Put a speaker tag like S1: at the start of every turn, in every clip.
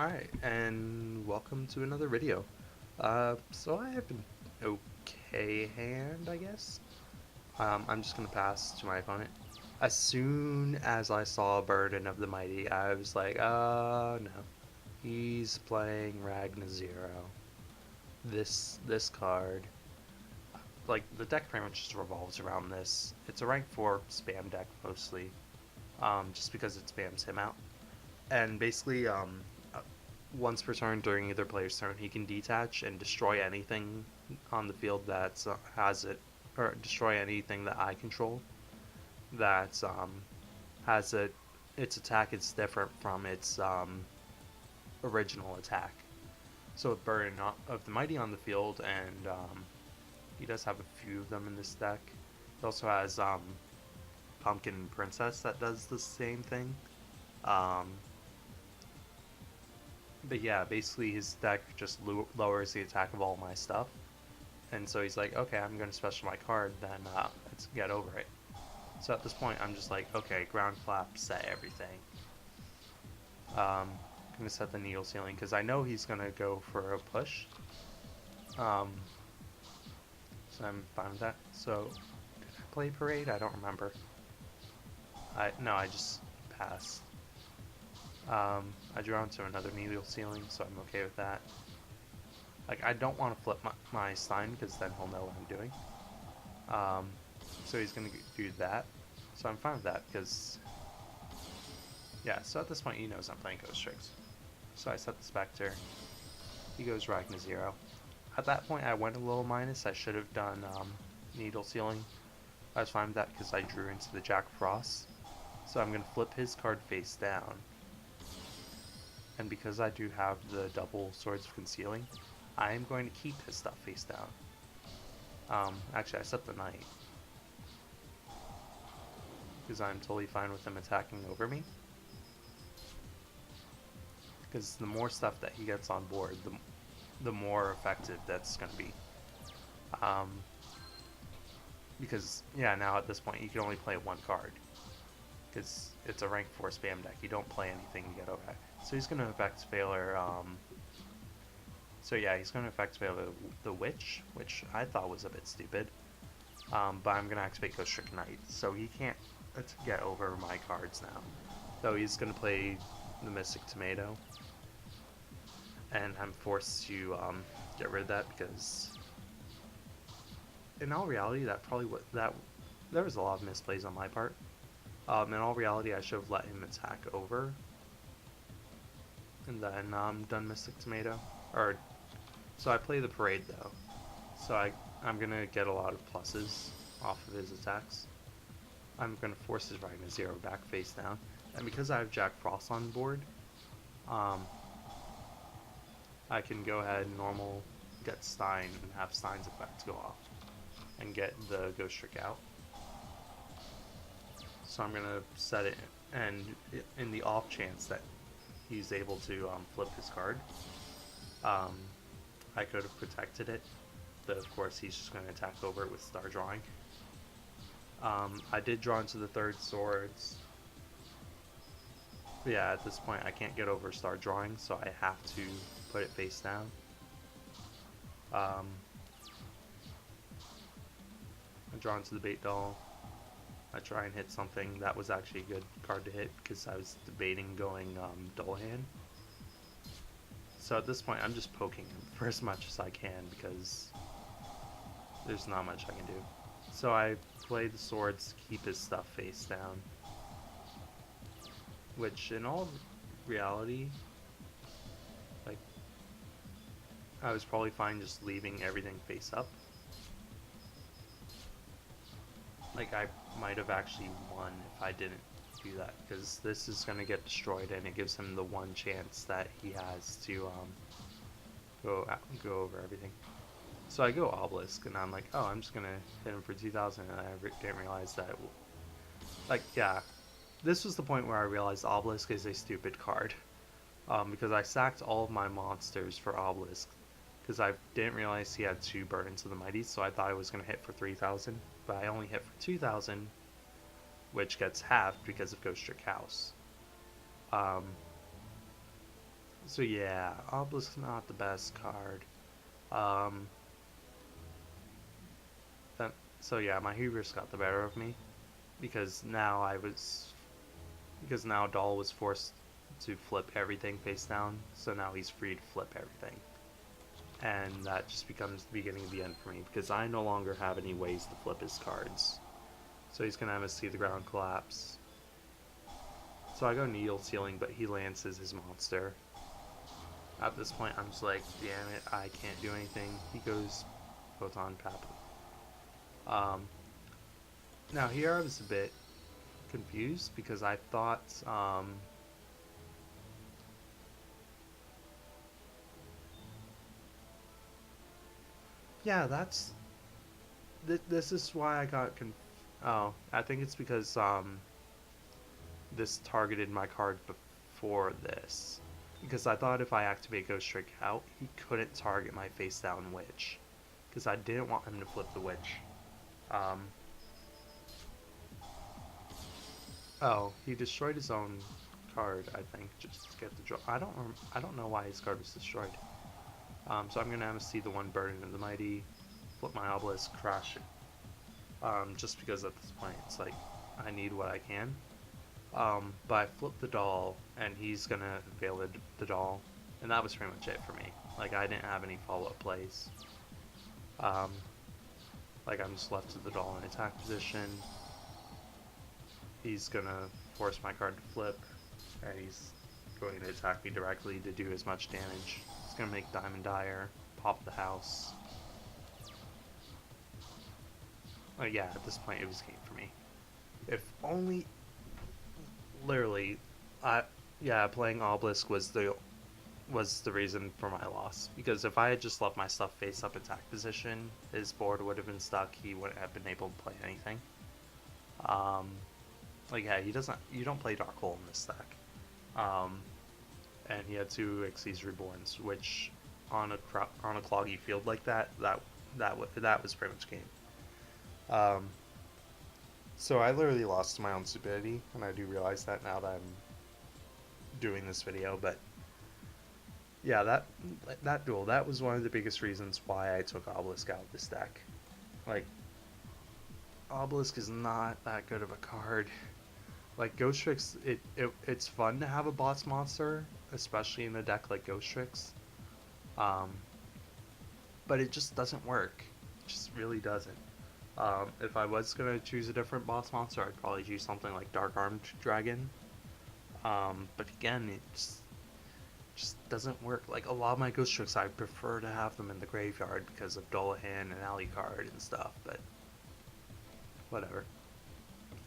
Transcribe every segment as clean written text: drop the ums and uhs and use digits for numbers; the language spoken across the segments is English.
S1: Alright, and welcome to another video. So I have an okay hand, I guess. I'm just gonna pass to my opponent. As soon as I saw Burden of the Mighty, I was like, no. He's playing Ragna 0. This card. Like, the deck pretty much just revolves around this. It's a rank 4 spam deck, mostly. Just because it spams him out. And basically, once per turn during either player's turn, he can detach and destroy anything on the field that has it, or destroy anything that I control that has it. Its attack is different from its original attack. So with Burden of the Mighty on the field, and he does have a few of them in this deck. He also has Pumpkin Princess that does the same thing. Um, But yeah, basically his deck just lowers the attack of all my stuff. And so he's like, okay, I'm going to special my card, then let's get over it. So at this point, I'm just like, okay, ground clap, set everything. I'm going to set the needle ceiling, because I know he's going to go for a push. So I'm fine with that. So, did I play Parade? I don't remember. No, I just passed. I drew onto another needle ceiling, so I'm okay with that. Like, I don't want to flip my sign, because then he'll know what I'm doing. So he's going to do that. So I'm fine with that, because... Yeah, so at this point he knows I'm playing Ghostricks. So I set the Spectre. He goes Ragna 0. At that point I went a little minus. I should have done needle ceiling. I was fine with that because I drew into the Jack Frost. So I'm going to flip his card face down. And because I do have the double Swords of Concealing, I am going to keep his stuff face down. Actually, I set the Knight. Because I'm totally fine with him attacking over me. Because the more stuff that he gets on board, the more effective that's going to be. Because, yeah, now at this point you can only play one card. Because it's a rank 4 spam deck. You don't play anything to get over that. So he's going to effect failure. So yeah, he's going to effect failure the Witch, which I thought was a bit stupid. But I'm going to activate Ghostricks Knight. So he can't get over my cards now. Though he's going to play the Mystic Tomato. And I'm forced to get rid of that because, in all reality, there was a lot of misplays on my part. In all reality, I should have let him attack over, and then done Mystic Tomato. So I play the Parade though, so I'm gonna get a lot of pluses off of his attacks. I'm gonna force his Ragna 0 back face down, and because I have Jack Frost on board, I can go ahead and normal get Stein and have Stein's effect go off and get the Ghostrick out. So I'm going to set it, and in the off chance that he's able to flip his card, I could have protected it, but of course he's just going to attack over it with Star Drawing. I did draw into the third Swords. But yeah, at this point I can't get over Star Drawing, so I have to put it face down. I draw into the Bait Doll. I try and hit something. That was actually a good card to hit because I was debating going Dull Hand. So at this point I'm just poking him for as much as I can because there's not much I can do. So I play the Swords to keep his stuff face down. Which in all reality, like, I was probably fine just leaving everything face up. Like, I might have actually won if I didn't do that, because this is going to get destroyed and it gives him the one chance that he has to go over everything. So I go Obelisk and I'm like, oh, I'm just going to hit him for 2,000, and I didn't realize that, like, yeah, this was the point where I realized Obelisk is a stupid card. Because I sacked all of my monsters for Obelisk, because I didn't realize he had 2 Burdens of the Mighty, so I thought I was going to hit for 3,000, but I only hit for 2,000, which gets halved because of Ghostricks House. So yeah, Obelisk's not the best card. Um, then, so yeah, my hubris got the better of me because now Doll was forced to flip everything face down, so now he's free to flip everything. And that just becomes the beginning of the end for me because I no longer have any ways to flip his cards. So he's gonna have us see the ground collapse. So I go Needle Sealing, but he lances his monster. At this point, I'm just like, damn it, I can't do anything. He goes Photon Pap. Um, Now here I was a bit confused because I thought, yeah, this is why I got oh, I think it's because, this targeted my card before this. Because I thought if I activate Ghostrick out, he couldn't target my face down witch. Because I didn't want him to flip the witch. Um, oh, he destroyed his own card, I think, just to get the draw. I don't know why his card was destroyed. So I'm gonna have to see the one Burden of the Mighty, flip my Obelisk, crash it. Just because at this point it's like I need what I can. But I flipped the doll, and he's gonna veil the doll, and that was pretty much it for me. Like, I didn't have any follow-up plays. Um, like, I'm just left to the doll in attack position. He's gonna force my card to flip, and he's going to attack me directly to do as much damage. He's gonna make Diamond Dire, pop the house. Yeah, at this point it was game for me. If only literally, yeah, playing Obelisk was the reason for my loss. Because if I had just left my stuff face up attack position, his board would have been stuck. He wouldn't have been able to play anything. Like yeah, you don't play Dark Hole in this deck. And he had 2 Xyz Reborns, which on a cloggy field like that was pretty much game. So I literally lost to my own stupidity, and I do realize that now that I'm doing this video, but yeah, that duel, that was one of the biggest reasons why I took Obelisk out of this deck. Like, Obelisk is not that good of a card. Like, Ghostricks, it's fun to have a boss monster, especially in a deck like Ghostricks. But it just doesn't work. It just really doesn't. If I was going to choose a different boss monster, I'd probably choose something like Dark Armed Dragon. But again, it just doesn't work. Like, a lot of my Ghostricks, I prefer to have them in the graveyard because of Dullahan and Alucard and stuff, but whatever.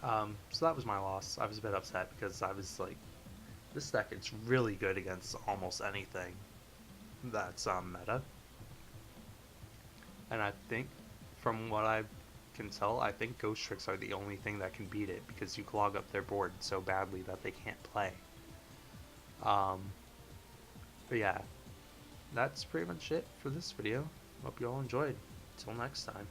S1: So that was my loss. I was a bit upset because I was like, this deck, it's really good against almost anything that's meta. And I think, from what I can tell, I think Ghostricks are the only thing that can beat it because you clog up their board so badly that they can't play. But yeah, that's pretty much it for this video. Hope you all enjoyed. Till next time.